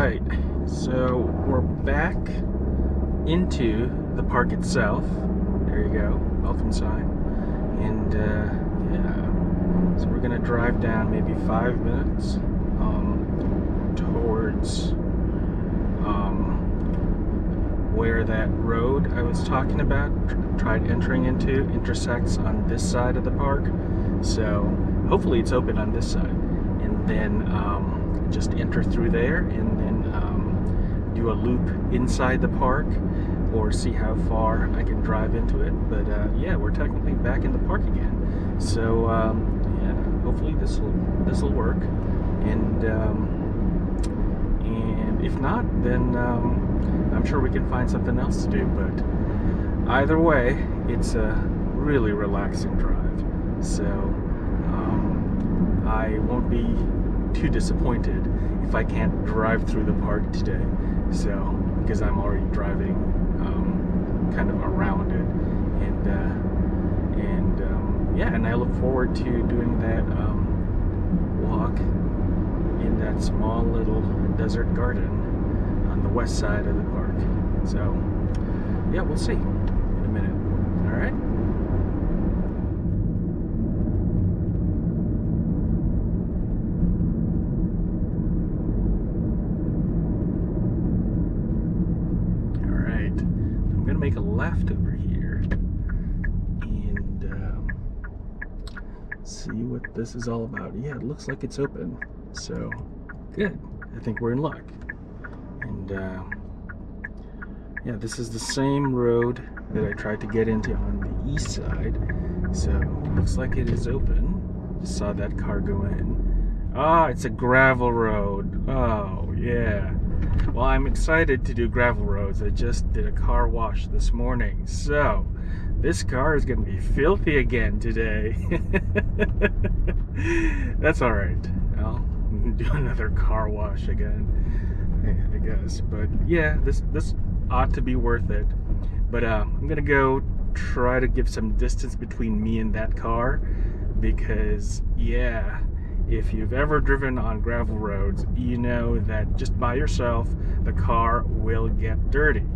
right, so we're back into the park itself. There you go, welcome sign. And yeah, so we're gonna drive down maybe 5 minutes towards where that road I was talking about, tried entering into, intersects on this side of the park. So hopefully it's open on this side, and then just enter through there, and then do a loop inside the park, or see how far I can drive into it. But yeah, we're technically back in the park again. So yeah, hopefully this will work, and if not, then I'm sure we can find something else to do. But either way, it's a really relaxing drive. So I won't be too disappointed if I can't drive through the park today. So because I'm already driving kind of around it, and yeah, and I look forward to doing that walk in that small little desert garden on the west side of the park. So yeah, we'll see in a minute. All right. Make a left over here and see what this is all about. Yeah, it looks like it's open, so good. I think we're in luck. And yeah, this is the same road that I tried to get into on the east side, so it looks like it is open. Just saw that car go in. Ah, it's a gravel road. Oh yeah. Well, I'm excited to do gravel roads. I just did a car wash this morning, so this car is going to be filthy again today. That's all right. I'll do another car wash again, I guess. But yeah, this ought to be worth it. But I'm going to go try to give some distance between me and that car, because yeah, if you've ever driven on gravel roads, you know that just by yourself, the car will get dirty.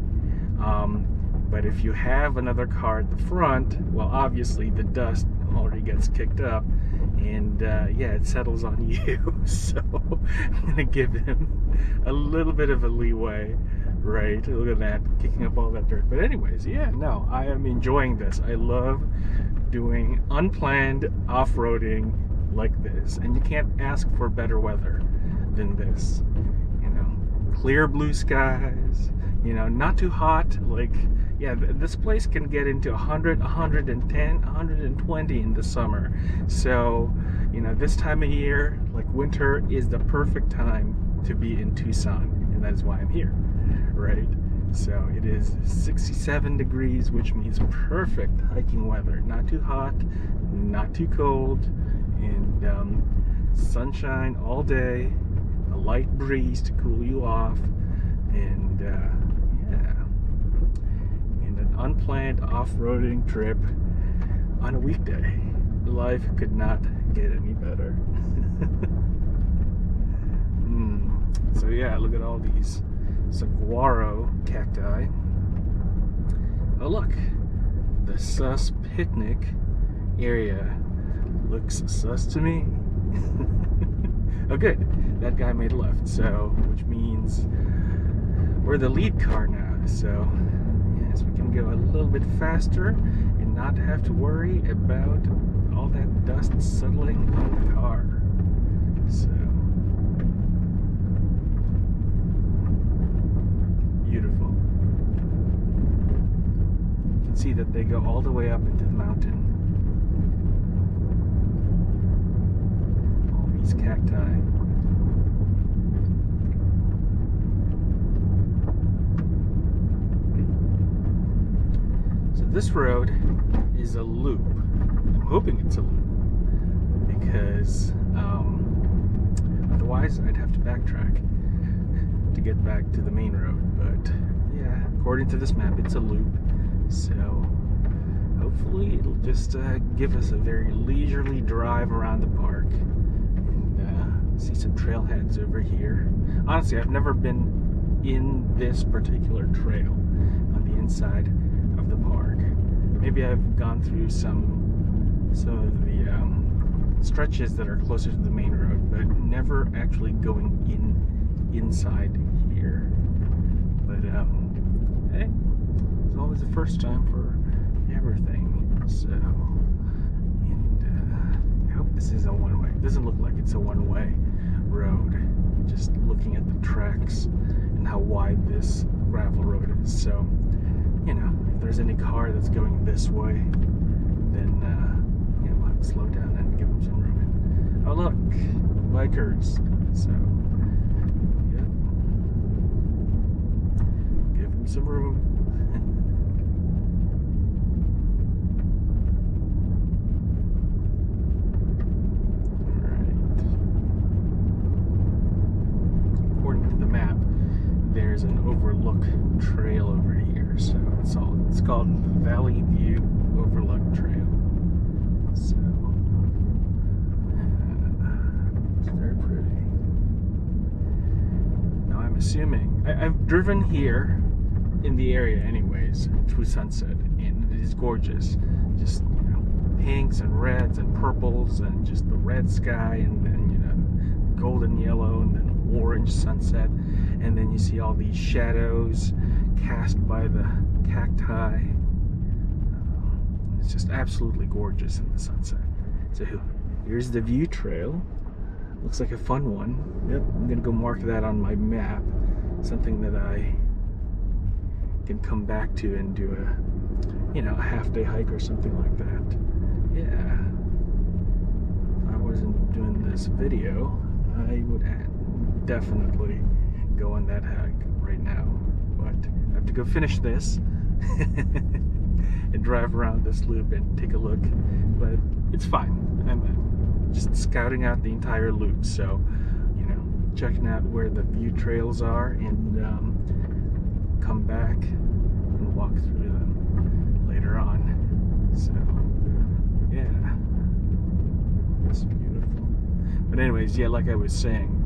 But if you have another car at the front, well, obviously the dust already gets kicked up, and yeah, it settles on you. So I'm gonna give him a little bit of a leeway, right? Look at that, kicking up all that dirt. But anyways, yeah, no, I am enjoying this. I love doing unplanned off-roading like this, and you can't ask for better weather than this. You know, clear blue skies, you know, not too hot. Like, yeah, this place can get into 100, 110, 120 in the summer. So, you know, this time of year, like winter, is the perfect time to be in Tucson, and that is why I'm here, right? So it is 67 degrees, which means perfect hiking weather. Not too hot, not too cold, and sunshine all day, a light breeze to cool you off, and yeah, and an unplanned off-roading trip on a weekday. Life could not get any better. So yeah, look at all these saguaro cacti. Oh look, the sus picnic area looks sus to me. Oh good, that guy made a left, so which means we're the lead car now. So yes, we can go a little bit faster and not have to worry about all that dust settling on the car. So beautiful. You can see that they go all the way up into the mountain. All these cacti. So this road is a loop. I'm hoping it's a loop, because otherwise I'd have to backtrack to get back to the main road. But yeah, according to this map, it's a loop, so hopefully it'll just give us a very leisurely drive around the park, and See some trailheads over here. Honestly, I've never been in this particular trail on the inside of the park. Maybe I've gone through some of the stretches that are closer to the main road, but never actually going inside here. But hey, it's always the first time for everything. So, and I hope this is a one-way. It doesn't look like it's a one-way road. Just looking at the tracks and how wide this gravel road is. So, you know, if there's any car that's going this way, then yeah, we'll have to slow down and give them some room. And, oh look, bikers. So, yeah, give them some room. There's an overlook trail over here, so it's called Valley View Overlook Trail. So it's very pretty. Now I'm assuming I've driven here in the area anyways through sunset, and it is gorgeous. Just, you know, pinks and reds and purples and just the red sky, and then, you know, golden yellow and then orange sunset, and then you see all these shadows cast by the cacti. It's just absolutely gorgeous in the sunset. So here's the view trail. Looks like a fun one. Yep, I'm gonna go mark that on my map. Something that I can come back to and do a, you know, a half-day hike or something like that. Yeah. If I wasn't doing this video, I would definitely go on that hike right now, but I have to go finish this and drive around this loop and take a look. But it's fine. I'm just scouting out the entire loop, so, you know, checking out where the view trails are, and come back and walk through them later on. So yeah, it's beautiful. But anyways, yeah, like I was saying,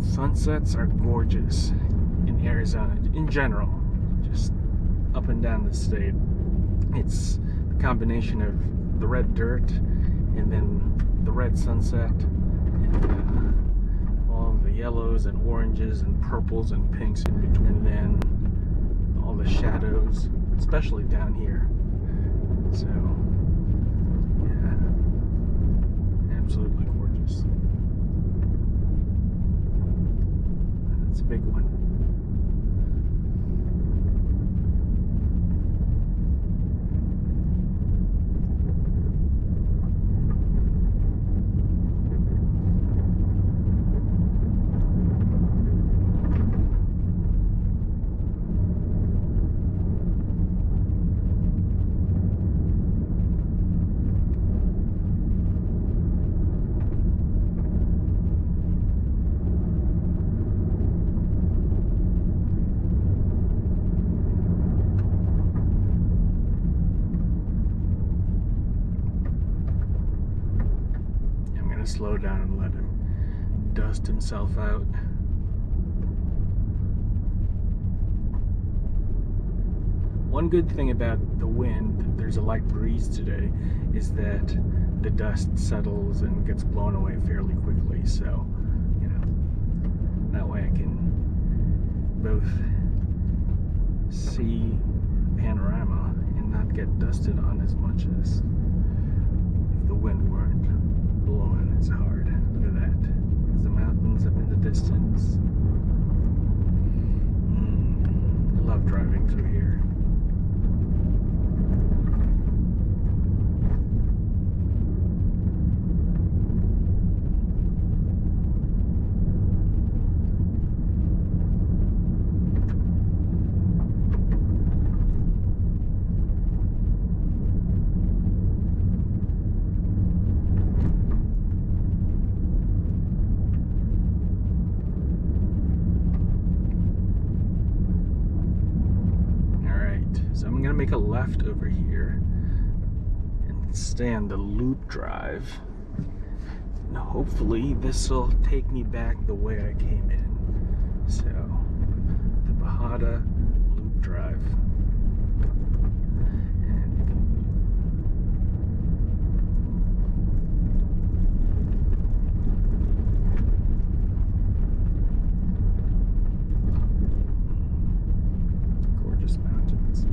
sunsets are gorgeous in Arizona in general, just up and down the state. It's a combination of the red dirt and then the red sunset and all the yellows and oranges and purples and pinks in between, and then all the shadows, especially down here. So yeah, absolutely gorgeous. It's a big one. Slow down and let him dust himself out. One good thing about the wind, there's a light breeze today, is that the dust settles and gets blown away fairly quickly. So, you know, that way I can both see panorama and not get dusted on as much as if the wind weren't blowing as hard. Look at that. There's the mountains up in the distance. I love driving through here. Make a left over here and stay on the loop drive, hopefully this will take me back the way I came in. So, the Bajada Loop Drive. Gorgeous mountains.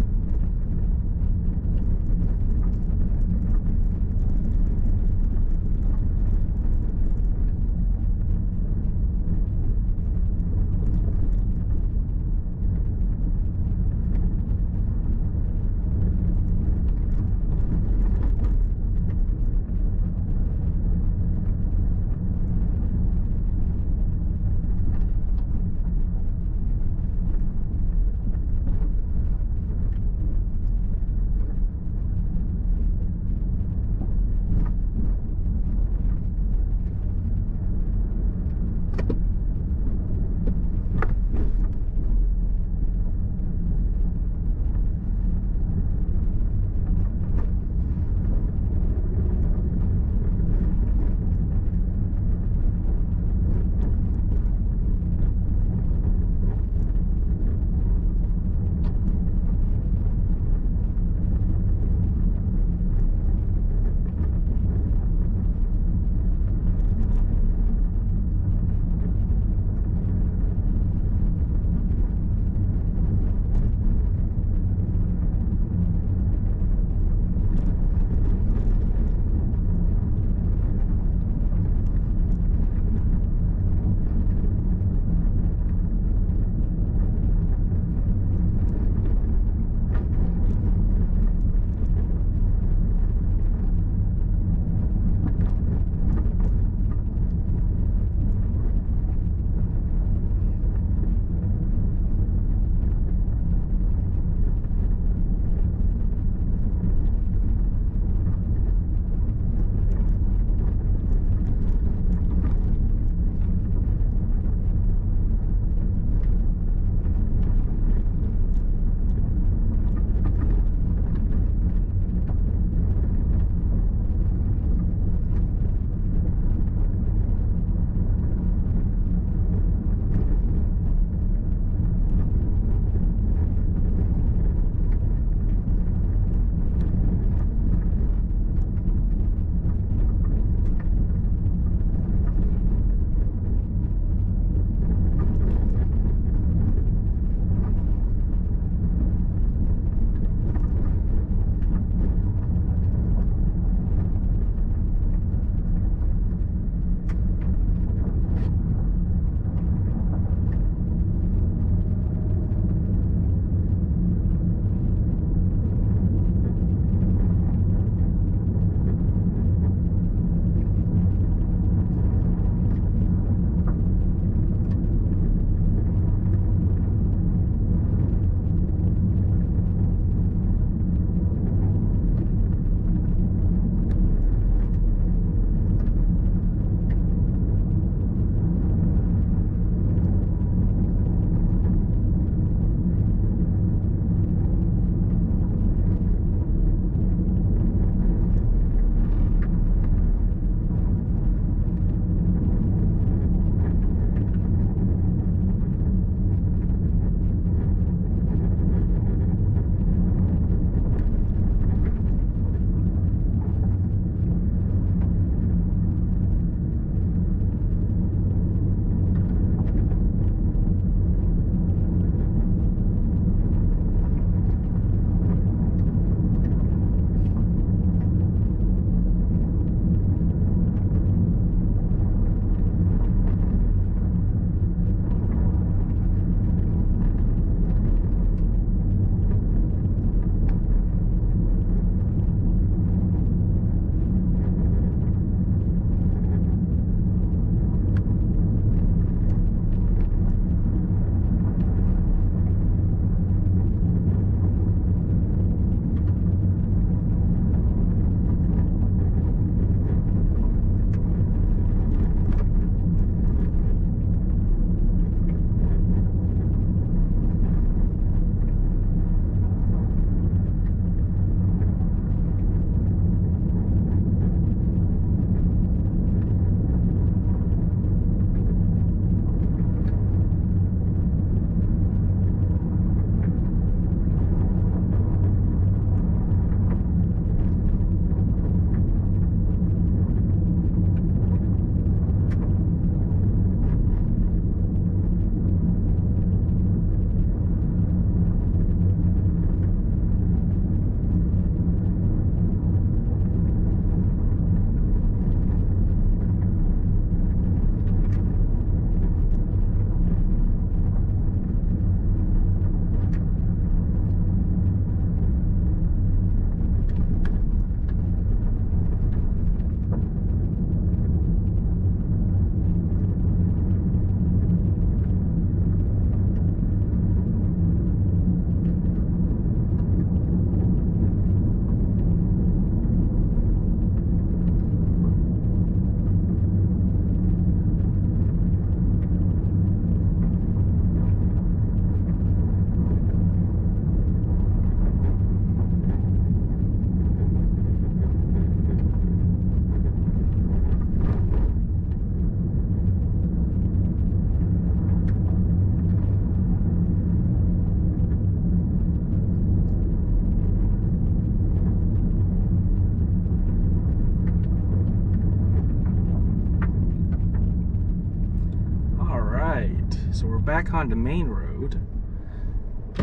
So we're back on the main road,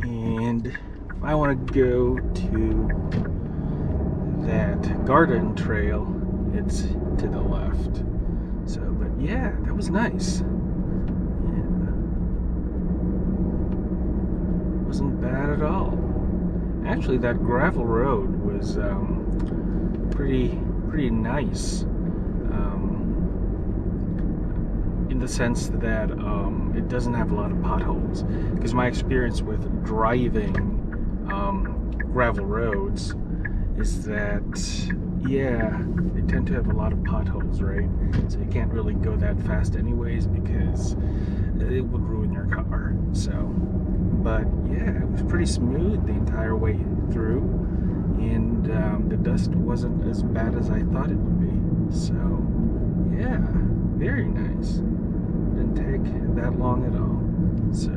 and if I want to go to that garden trail, it's to the left. So, but yeah, that was nice. Yeah. Wasn't bad at all. Actually, that gravel road was pretty nice. In the sense that it doesn't have a lot of potholes. Because my experience with driving gravel roads is that, yeah, they tend to have a lot of potholes, right? So you can't really go that fast anyways because it would ruin your car. So, but yeah, it was pretty smooth the entire way through, and the dust wasn't as bad as I thought it would be. So, yeah, very nice. Didn't take that long at all. So